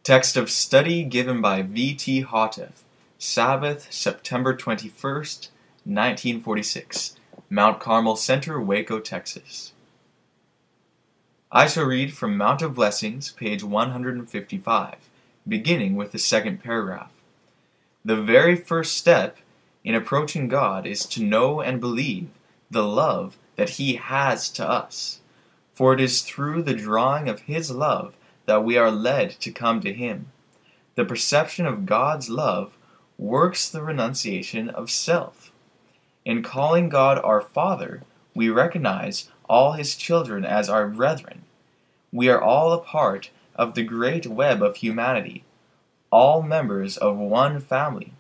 Text of study given by V.T. Houteff, Sabbath, September 21st, 1946, Mount Carmel Center, Waco, Texas. I shall read from Mount of Blessings, page 155, beginning with the second paragraph. The very first step in approaching God is to know and believe the love that He has to us, for it is through the drawing of His love that we are led to come to Him. The perception of God's love works the renunciation of self. In calling God our Father, we recognize all His children as our brethren. We are all a part of the great web of humanity, all members of one family.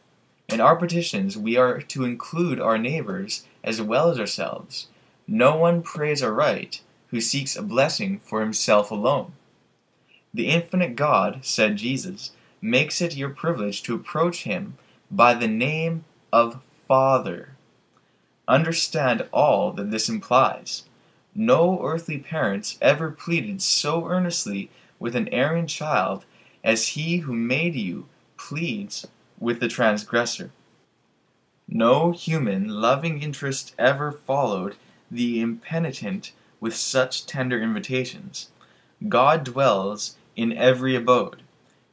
In our petitions, we are to include our neighbors as well as ourselves. No one prays aright who seeks a blessing for himself alone. The infinite God, said Jesus, makes it your privilege to approach Him by the name of Father. Understand all that this implies. No earthly parents ever pleaded so earnestly with an erring child as He who made you pleads with the transgressor. No human loving interest ever followed the impenitent with such tender invitations. God dwells in every abode.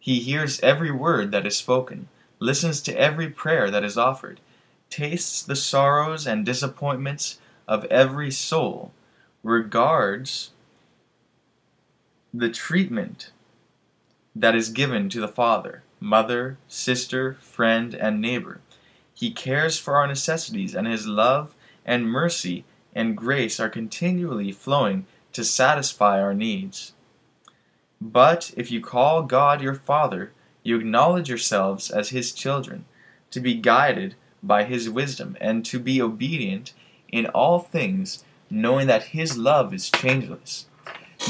He hears every word that is spoken, listens to every prayer that is offered, tastes the sorrows and disappointments of every soul, regards the treatment that is given to the father, mother, sister, friend, and neighbor. He cares for our necessities, and His love and mercy and grace are continually flowing to satisfy our needs. But if you call God your Father, you acknowledge yourselves as His children, to be guided by His wisdom, and to be obedient in all things, knowing that His love is changeless.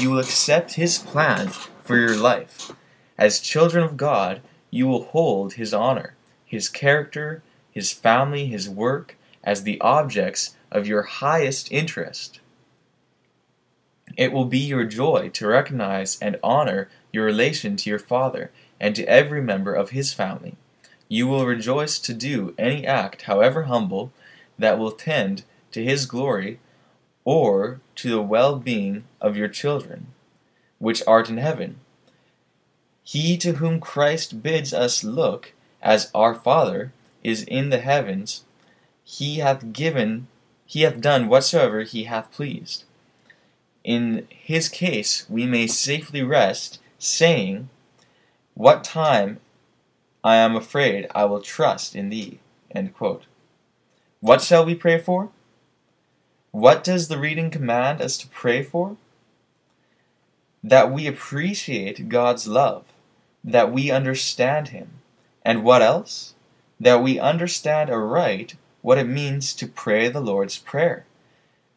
You will accept His plan for your life. As children of God, you will hold His honor, His character, His family, His work, as the objects of your highest interest. It will be your joy to recognize and honor your relation to your Father and to every member of His family. You will rejoice to do any act, however humble, that will tend to His glory or to the well-being of your children, which art in heaven. He to whom Christ bids us look as our Father is in the heavens. He hath done whatsoever He hath pleased. In His case we may safely rest, saying, "What time I am afraid, I will trust in Thee." End quote. What shall we pray for? What does the reading command us to pray for? That we appreciate God's love, that we understand Him, and what else? That we understand aright what it means to pray the Lord's Prayer,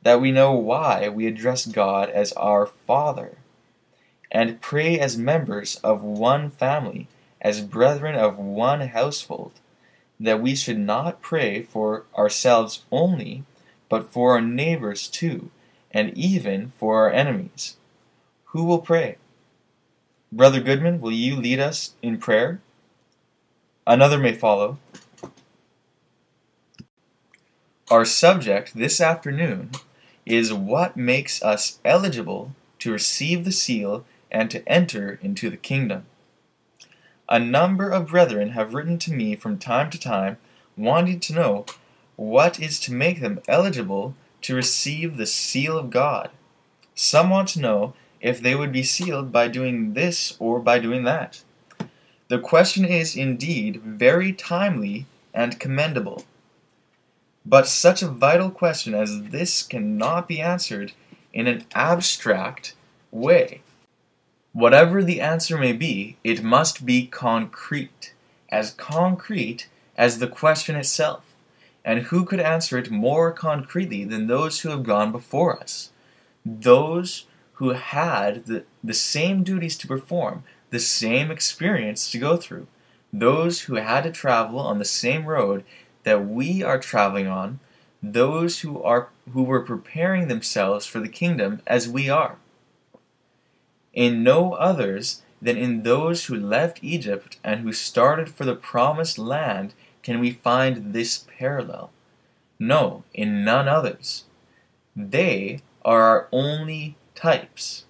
that we know why we address God as our Father, and pray as members of one family, as brethren of one household, that we should not pray for ourselves only, but for our neighbors too, and even for our enemies. Who will pray? Brother Goodman, will you lead us in prayer? Another may follow. Our subject this afternoon is what makes us eligible to receive the seal and to enter into the kingdom. A number of brethren have written to me from time to time wanting to know what is to make them eligible to receive the seal of God. Some want to know if they would be sealed by doing this or by doing that. The question is indeed very timely and commendable. But such a vital question as this cannot be answered in an abstract way. Whatever the answer may be, it must be concrete as the question itself. And who could answer it more concretely than those who have gone before us? Those who had the same duties to perform, the same experience to go through, those who had to travel on the same road that we are traveling on, those who were preparing themselves for the kingdom as we are. In no others than in those who left Egypt and who started for the promised land can we find this parallel. No, in none others. They are our only types.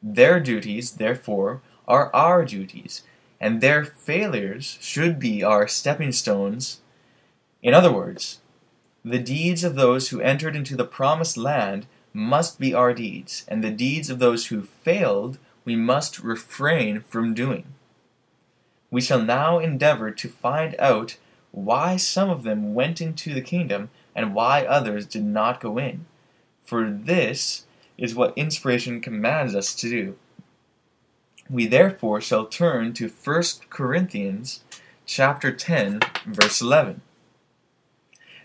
Their duties, therefore, are our duties, and their failures should be our stepping stones. In other words, the deeds of those who entered into the promised land must be our deeds, and the deeds of those who failed we must refrain from doing. We shall now endeavor to find out why some of them went into the kingdom and why others did not go in, for this is what inspiration commands us to do. We therefore shall turn to 1 Corinthians chapter 10, verse 11.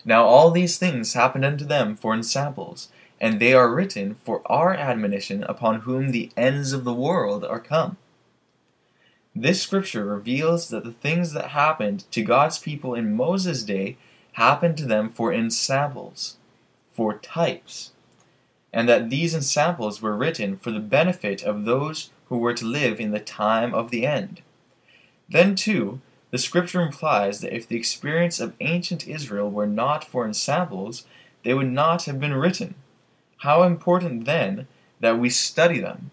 Now all these things happened unto them for ensamples, and they are written for our admonition, upon whom the ends of the world are come. This scripture reveals that the things that happened to God's people in Moses' day happened to them for ensamples, for types, and that these ensamples were written for the benefit of those who were to live in the time of the end. Then, too, the scripture implies that if the experience of ancient Israel were not for ensamples, they would not have been written. How important, then, that we study them.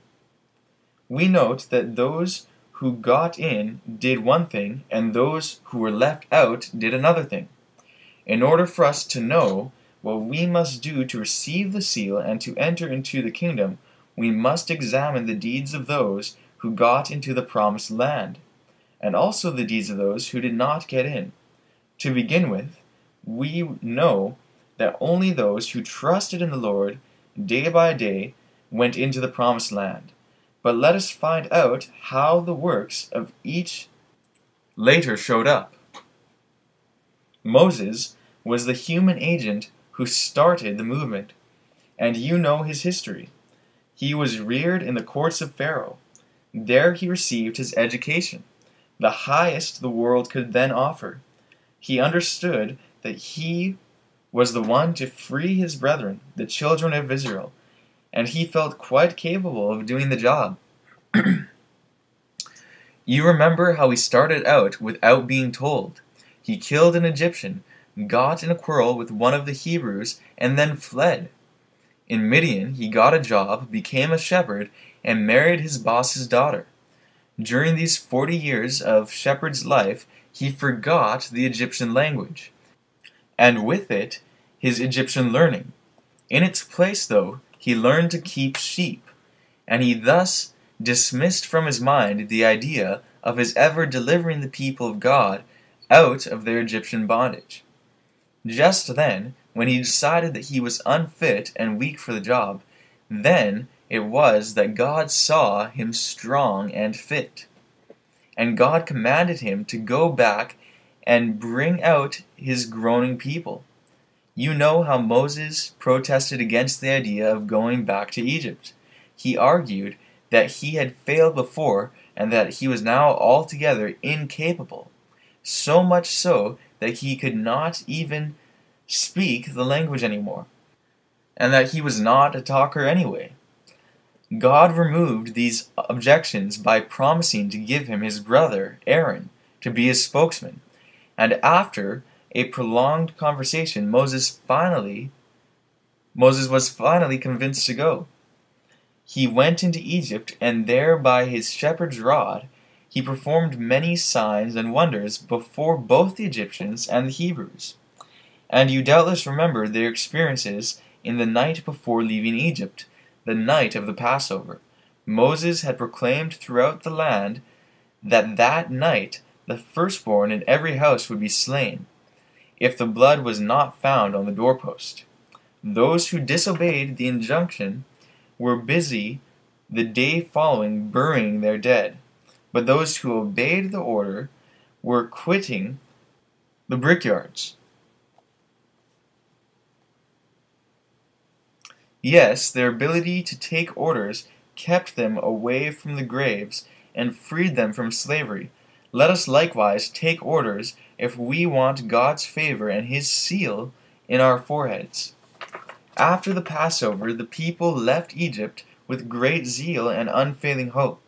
We note that those who got in did one thing, and those who were left out did another thing. In order for us to know what we must do to receive the seal and to enter into the kingdom, we must examine the deeds of those who got into the promised land, and also the deeds of those who did not get in. To begin with, we know that only those who trusted in the Lord day by day went into the promised land. But let us find out how the works of each later showed up. Moses was the human agent who started the movement, and you know his history. He was reared in the courts of Pharaoh. There he received his education, the highest the world could then offer. He understood that he was the one to free his brethren, the children of Israel, and he felt quite capable of doing the job. You remember how he started out without being told. He killed an Egyptian, got in a quarrel with one of the Hebrews, and then fled. In Midian, he got a job, became a shepherd, and married his boss's daughter. During these 40 years of shepherd's life, he forgot the Egyptian language, and with it, his Egyptian learning. In its place, though, he learned to keep sheep, and he thus dismissed from his mind the idea of his ever delivering the people of God out of their Egyptian bondage. Just then, when he decided that he was unfit and weak for the job, then it was that God saw him strong and fit. And God commanded him to go back and bring out his groaning people. You know how Moses protested against the idea of going back to Egypt. He argued that he had failed before and that he was now altogether incapable, so much so that he could not even speak the language anymore, and that he was not a talker anyway. God removed these objections by promising to give him his brother, Aaron, to be his spokesman, and after a prolonged conversation, Moses was finally convinced to go. He went into Egypt, and there by his shepherd's rod he performed many signs and wonders before both the Egyptians and the Hebrews. And you doubtless remember their experiences in the night before leaving Egypt, the night of the Passover. Moses had proclaimed throughout the land that night the firstborn in every house would be slain, if the blood was not found on the doorpost. Those who disobeyed the injunction were busy the day following burying their dead, but those who obeyed the order were quitting the brickyards. Yes, their ability to take orders kept them away from the graves and freed them from slavery. Let us likewise take orders if we want God's favor and His seal in our foreheads. After the Passover, the people left Egypt with great zeal and unfailing hope.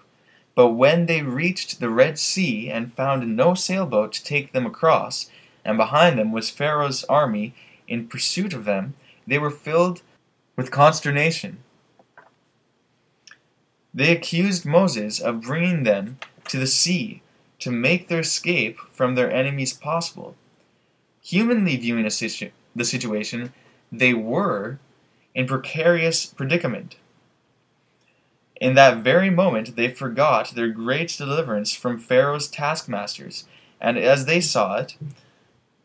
But when they reached the Red Sea and found no sailboat to take them across, and behind them was Pharaoh's army in pursuit of them, they were filled with consternation. They accused Moses of bringing them to the sea to make their escape from their enemies possible. Humanly viewing the situation, they were in precarious predicament. In that very moment they forgot their great deliverance from Pharaoh's taskmasters, and as they saw it,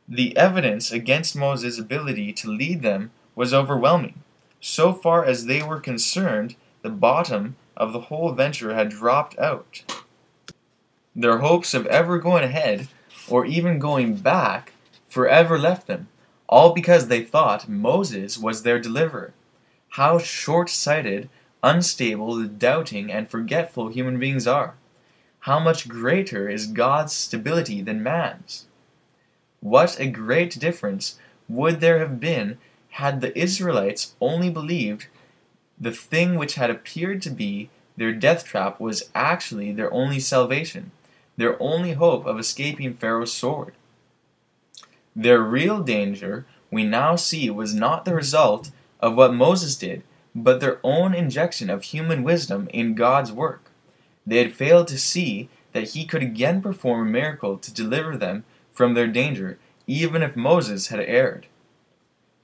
the evidence against Moses' ability to lead them was overwhelming. So far as they were concerned, the bottom of the whole venture had dropped out. Their hopes of ever going ahead, or even going back, forever left them, all because they thought Moses was their deliverer. How short-sighted, unstable, doubting, and forgetful human beings are! How much greater is God's stability than man's! What a great difference would there have been had the Israelites only believed the thing which had appeared to be their death trap was actually their only salvation, their only hope of escaping Pharaoh's sword. Their real danger, we now see, was not the result of what Moses did, but their own injection of human wisdom in God's work. They had failed to see that He could again perform a miracle to deliver them from their danger, even if Moses had erred.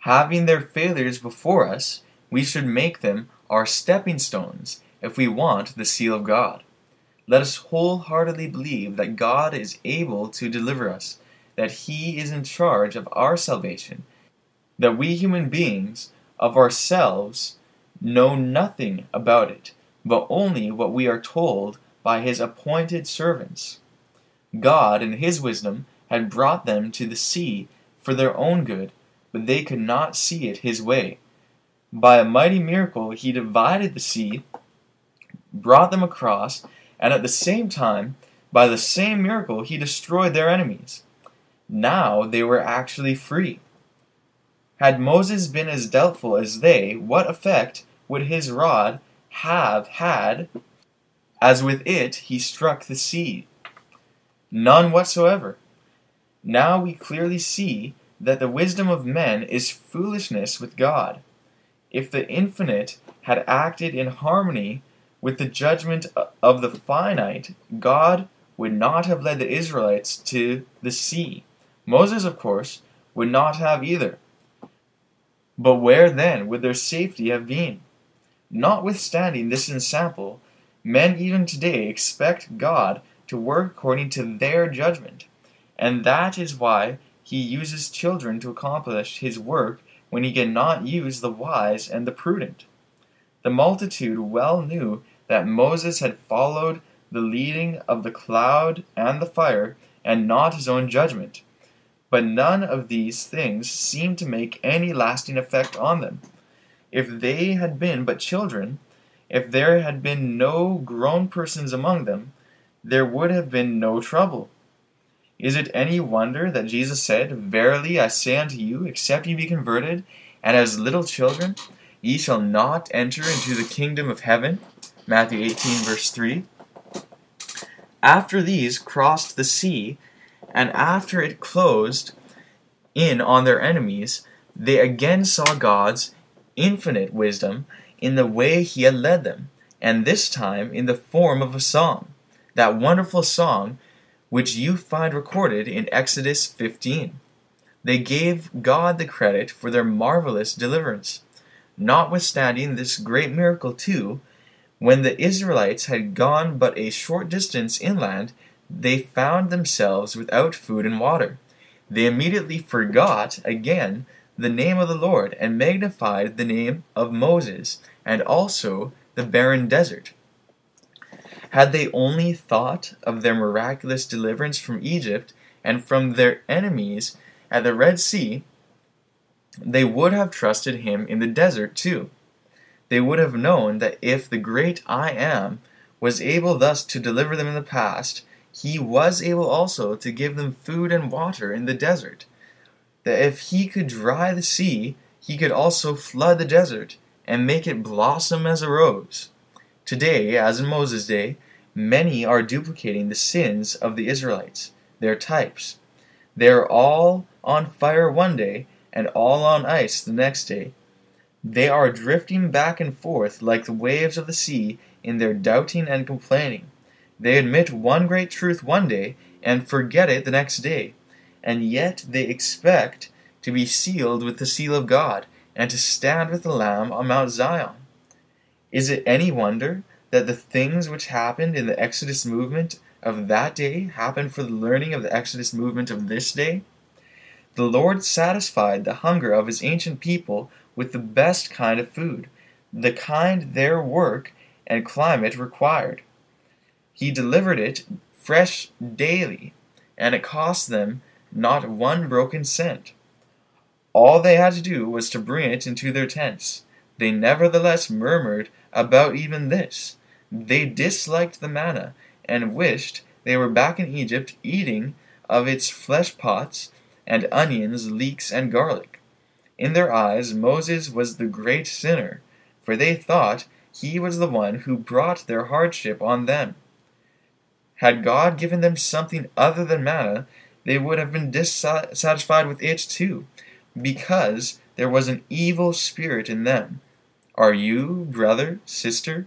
Having their failures before us, we should make them our stepping stones if we want the seal of God. Let us wholeheartedly believe that God is able to deliver us, that He is in charge of our salvation, that we human beings of ourselves know nothing about it, but only what we are told by His appointed servants. God, in His wisdom, had brought them to the sea for their own good, but they could not see it His way. By a mighty miracle He divided the sea, brought them across, and at the same time, by the same miracle, He destroyed their enemies. Now they were actually free. Had Moses been as doubtful as they, what effect would his rod have had as with it he struck the sea? None whatsoever. Now we clearly see that the wisdom of men is foolishness with God. If the infinite had acted in harmony with the judgment of the finite, God would not have led the Israelites to the sea. Moses, of course, would not have either. But where then would their safety have been? Notwithstanding this ensample, men even today expect God to work according to their judgment, and that is why He uses children to accomplish His work when He cannot use the wise and the prudent. The multitude well knew that Moses had followed the leading of the cloud and the fire, and not his own judgment. But none of these things seemed to make any lasting effect on them. If they had been but children, if there had been no grown persons among them, there would have been no trouble. Is it any wonder that Jesus said, "Verily I say unto you, except ye be converted, and as little children, ye shall not enter into the kingdom of heaven"? Matthew 18, verse 3. After these crossed the sea, and after it closed in on their enemies, they again saw God's infinite wisdom in the way He had led them, and this time in the form of a song, that wonderful song which you find recorded in Exodus 15. They gave God the credit for their marvelous deliverance. Notwithstanding this great miracle too, when the Israelites had gone but a short distance inland, they found themselves without food and water. They immediately forgot again the name of the Lord, and magnified the name of Moses, and also the barren desert. Had they only thought of their miraculous deliverance from Egypt and from their enemies at the Red Sea, they would have trusted Him in the desert too. They would have known that if the great I Am was able thus to deliver them in the past, He was able also to give them food and water in the desert. That if He could dry the sea, He could also flood the desert and make it blossom as a rose. Today, as in Moses' day, Many are duplicating the sins of the Israelites, their types. They are all on fire one day and all on ice the next day. They are drifting back and forth like the waves of the sea in their doubting and complaining. They admit one great truth one day and forget it the next day, and yet they expect to be sealed with the seal of God and to stand with the Lamb on Mount Zion. Is it any wonder that the things which happened in the Exodus movement of that day happened for the learning of the Exodus movement of this day? The Lord satisfied the hunger of his ancient people with the best kind of food, the kind their work and climate required. He delivered it fresh daily, and it cost them not one broken cent. All they had to do was to bring it into their tents. They nevertheless murmured about even this. They disliked the manna, and wished they were back in Egypt eating of its flesh pots and onions, leeks, and garlic. In their eyes Moses was the great sinner, for they thought he was the one who brought their hardship on them. Had God given them something other than manna, they would have been dissatisfied with it too, because there was an evil spirit in them. Are you, brother, sister,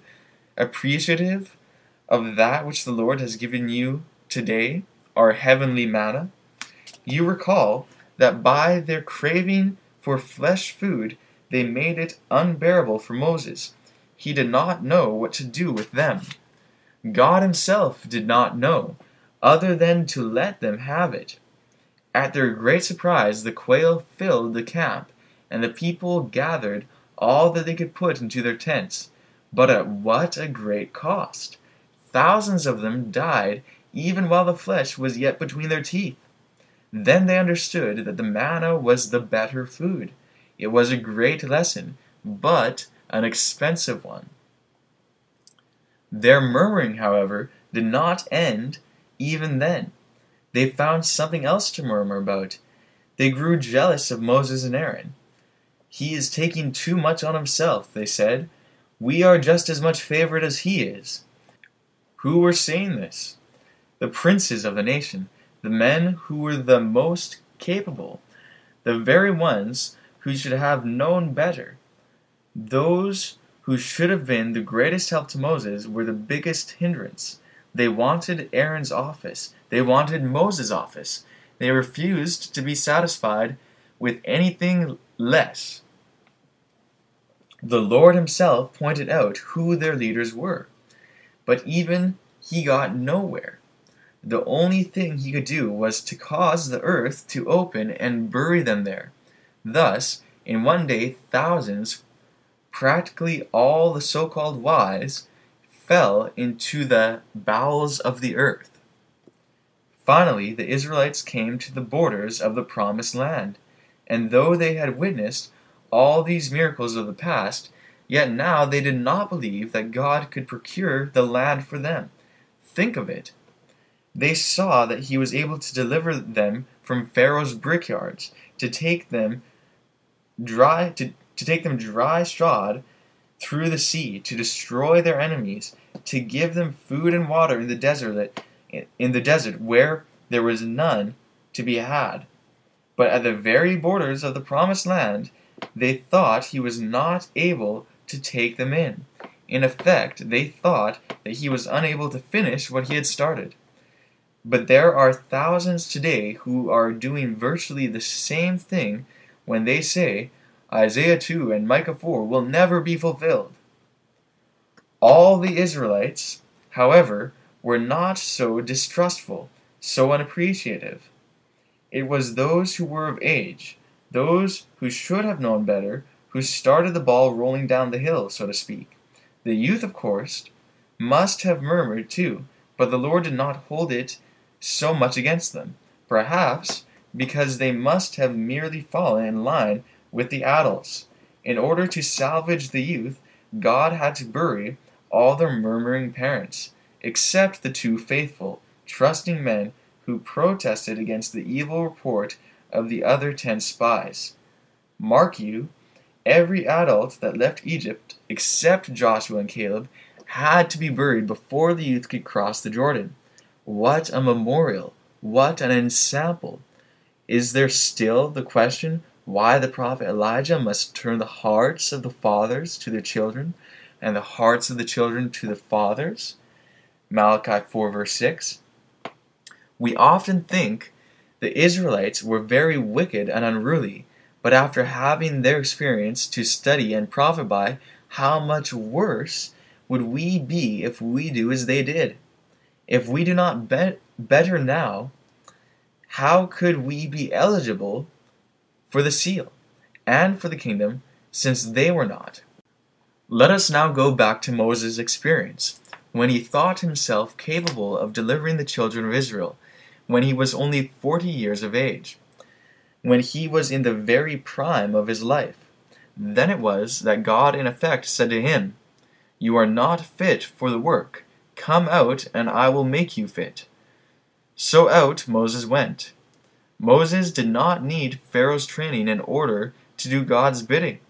appreciative of that which the Lord has given you today, our heavenly manna? You recall that by their craving for flesh food, they made it unbearable for Moses. He did not know what to do with them. God himself did not know, other than to let them have it. At their great surprise, the quail filled the camp, and the people gathered all that they could put into their tents. But at what a great cost! Thousands of them died even while the flesh was yet between their teeth. Then they understood that the manna was the better food. It was a great lesson, but an expensive one. Their murmuring, however, did not end even then. They found something else to murmur about. They grew jealous of Moses and Aaron. He is taking too much on himself, they said. We are just as much favored as he is. Who were saying this? The princes of the nation, the men who were the most capable, the very ones who should have known better. Those who should have been the greatest help to Moses were the biggest hindrance. They wanted Aaron's office. They wanted Moses' office. They refused to be satisfied with anything less. The Lord himself pointed out who their leaders were, but even he got nowhere. The only thing he could do was to cause the earth to open and bury them there. Thus, in one day, thousands, practically all the so-called wise, fell into the bowels of the earth. Finally, the Israelites came to the borders of the promised land, and though they had witnessed all these miracles of the past, yet now they did not believe that God could procure the land for them. Think of it. They saw that he was able to deliver them from Pharaoh's brickyards, to take them dry shod through the sea, to destroy their enemies, to give them food and water in the desert where there was none to be had. But at the very borders of the promised land, they thought he was not able to take them in. In effect, they thought that he was unable to finish what he had started. But there are thousands today who are doing virtually the same thing when they say, Isaiah 2 and Micah 4 will never be fulfilled. All the Israelites, however, were not so distrustful, so unappreciative. It was those who were of age, those who should have known better, who started the ball rolling down the hill, so to speak. The youth, of course, must have murmured too, but the Lord did not hold it so much against them, perhaps because they must have merely fallen in line with the adults. In order to salvage the youth, God had to bury all their murmuring parents, except the two faithful, trusting men who protested against the evil report of the other 10 spies. Mark you, every adult that left Egypt, except Joshua and Caleb, had to be buried before the youth could cross the Jordan. What a memorial! What an ensample! Is there still the question why the prophet Elijah must turn the hearts of the fathers to their children, and the hearts of the children to the fathers? Malachi 4 verse 6. We often think the Israelites were very wicked and unruly, but after having their experience to study and profit by, how much worse would we be if we do as they did? If we do not better now, how could we be eligible for the seal and for the kingdom, since they were not? Let us now go back to Moses' experience, when he thought himself capable of delivering the children of Israel, when he was only 40 years of age, when he was in the very prime of his life. Then it was that God in effect said to him, "You are not fit for the work. Come out, and I will make you fit." So out Moses went. Moses did not need Pharaoh's training in order to do God's bidding.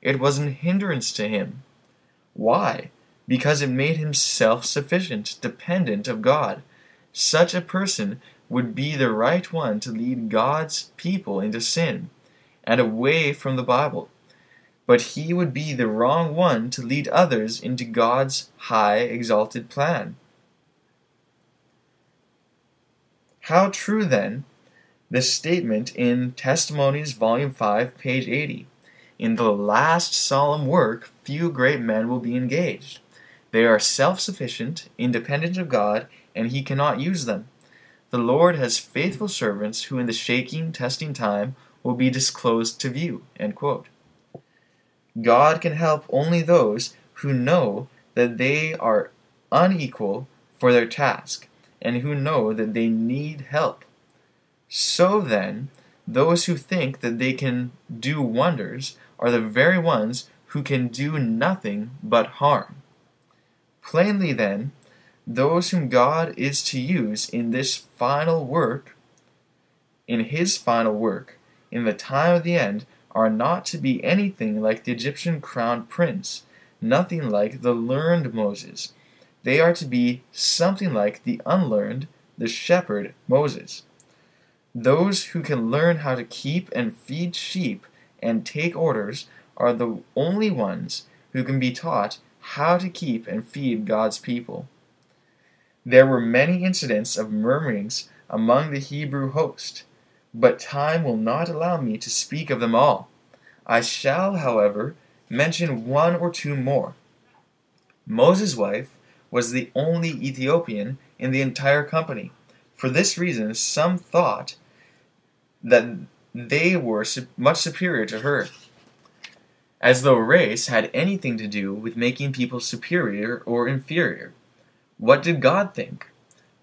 It was an hindrance to him. Why? Because it made him self-sufficient, dependent of God. Such a person would be the right one to lead God's people into sin and away from the Bible. But he would be the wrong one to lead others into God's high, exalted plan. How true, then, the statement in Testimonies, Volume 5, page 80. In the last solemn work, few great men will be engaged. They are self-sufficient, independent of God, and he cannot use them. The Lord has faithful servants who in the shaking, testing time will be disclosed to view. End quote. God can help only those who know that they are unequal for their task, and who know that they need help. So then, those who think that they can do wonders are the very ones who can do nothing but harm. Plainly then, those whom God is to use in this final work, in his final work, in the time of the end, are not to be anything like the Egyptian crowned prince, nothing like the learned Moses. They are to be something like the unlearned, the shepherd Moses. Those who can learn how to keep and feed sheep and take orders are the only ones who can be taught how to keep and feed God's people. There were many incidents of murmurings among the Hebrew host, but time will not allow me to speak of them all. I shall, however, mention one or two more. Moses' wife was the only Ethiopian in the entire company. For this reason, some thought that they were much superior to her, as though race had anything to do with making people superior or inferior. What did God think?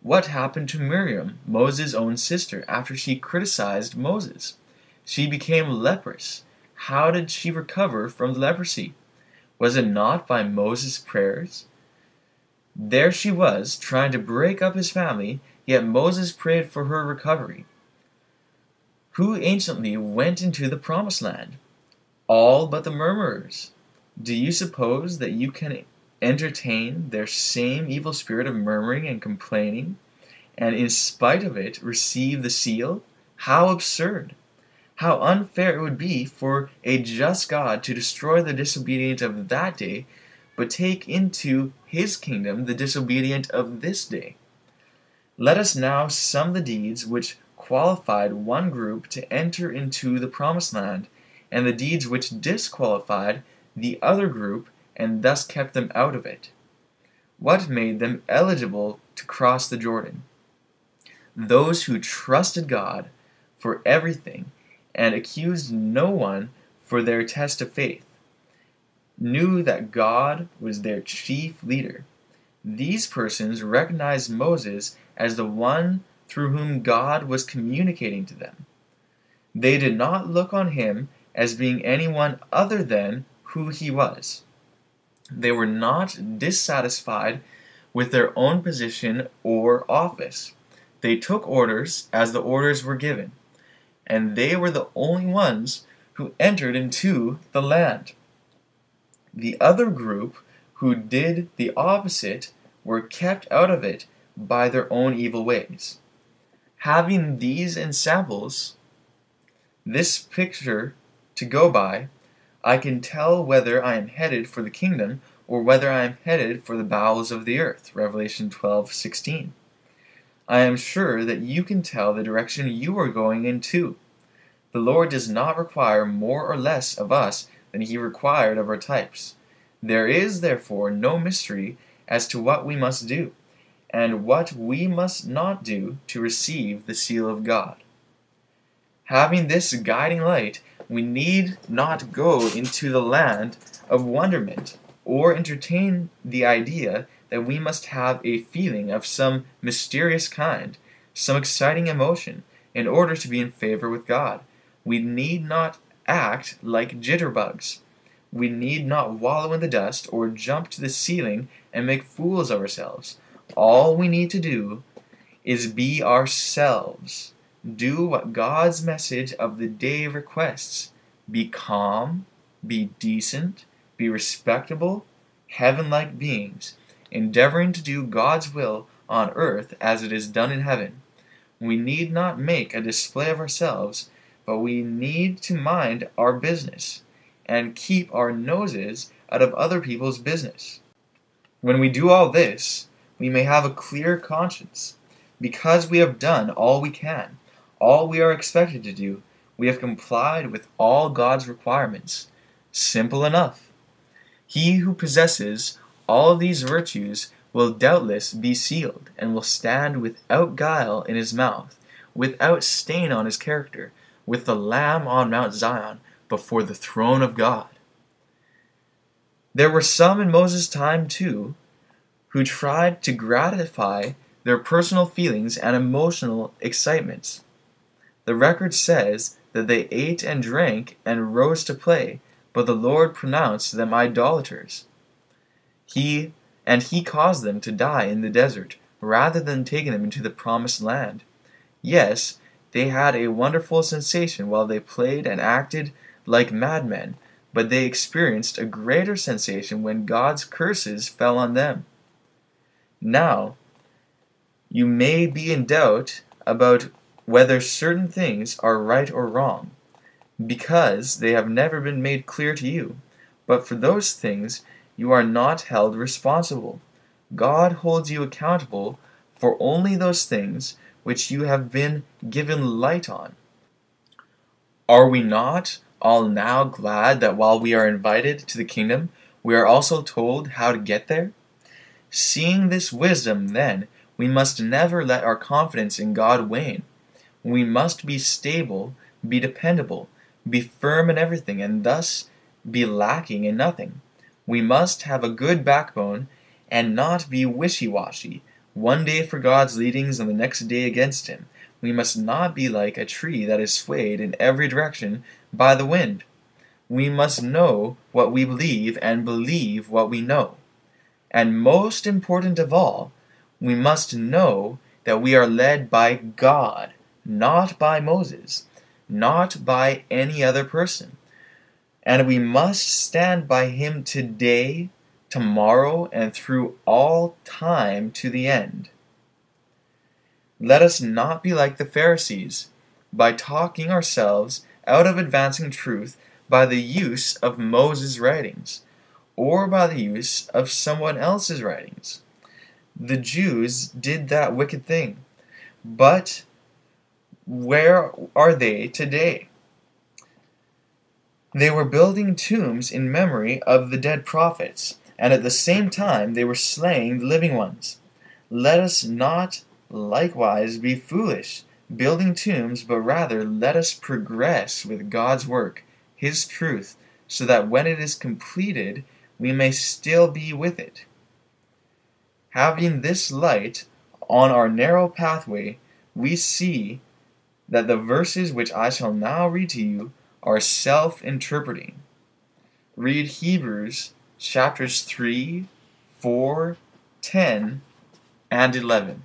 What happened to Miriam, Moses' own sister, after she criticized Moses? She became leprous. How did she recover from the leprosy? Was it not by Moses' prayers? There she was, trying to break up his family, yet Moses prayed for her recovery. Who anciently went into the promised land? All but the murmurers. Do you suppose that you can entertain their same evil spirit of murmuring and complaining, and in spite of it receive the seal? How absurd! How unfair it would be for a just God to destroy the disobedient of that day, but take into his kingdom the disobedient of this day. Let us now sum the deeds which qualified one group to enter into the promised land, and the deeds which disqualified the other group and thus kept them out of it. What made them eligible to cross the Jordan? Those who trusted God for everything and accused no one for their test of faith, knew that God was their chief leader. These persons recognized Moses as the one through whom God was communicating to them. They did not look on him as being anyone other than who he was. They were not dissatisfied with their own position or office. They took orders as the orders were given, and they were the only ones who entered into the land. The other group who did the opposite were kept out of it by their own evil ways. Having these ensamples, this picture to go by, I can tell whether I am headed for the kingdom or whether I am headed for the bowels of the earth. Revelation 12:16. I am sure that you can tell the direction you are going in too. The Lord does not require more or less of us than He required of our types. There is, therefore, no mystery as to what we must do, and what we must not do to receive the seal of God. Having this guiding light, we need not go into the land of wonderment, or entertain the idea that we must have a feeling of some mysterious kind, some exciting emotion, in order to be in favor with God. We need not act like jitterbugs. We need not wallow in the dust or jump to the ceiling and make fools of ourselves. All we need to do is be ourselves. Do what God's message of the day requests. Be calm, be decent, be respectable, heaven-like beings, endeavoring to do God's will on earth as it is done in heaven. We need not make a display of ourselves, but we need to mind our business and keep our noses out of other people's business. When we do all this, we may have a clear conscience. Because we have done all we can, all we are expected to do, we have complied with all God's requirements. Simple enough. He who possesses all these virtues will doubtless be sealed, and will stand without guile in his mouth, without stain on his character, with the Lamb on Mount Zion, before the throne of God. There were some in Moses' time, too, who tried to gratify their personal feelings and emotional excitements. The record says that they ate and drank and rose to play, but the Lord pronounced them idolaters. He caused them to die in the desert, rather than taking them into the promised land. Yes, they had a wonderful sensation while they played and acted like madmen, but they experienced a greater sensation when God's curses fell on them. Now, you may be in doubt about whether certain things are right or wrong, because they have never been made clear to you, but for those things you are not held responsible. God holds you accountable for only those things which you have been given light on. Are we not all now glad that while we are invited to the kingdom, we are also told how to get there? Seeing this wisdom, then, we must never let our confidence in God wane. We must be stable, be dependable, be firm in everything, and thus be lacking in nothing. We must have a good backbone, and not be wishy-washy, one day for God's leadings and the next day against Him. We must not be like a tree that is swayed in every direction by the wind. We must know what we believe and believe what we know. And most important of all, we must know that we are led by God, not by Moses, not by any other person. And we must stand by Him today, tomorrow, and through all time to the end. Let us not be like the Pharisees, by talking ourselves out of advancing truth by the use of Moses' writings, or by the use of someone else's writings. The Jews did that wicked thing, but where are they today? They were building tombs in memory of the dead prophets, and at the same time they were slaying the living ones. Let us not likewise be foolish, building tombs, but rather let us progress with God's work, His truth, so that when it is completed, we may still be with it. Having this light on our narrow pathway, we see that the verses which I shall now read to you are self-interpreting. Read Hebrews chapters 3, 4, 10, and 11.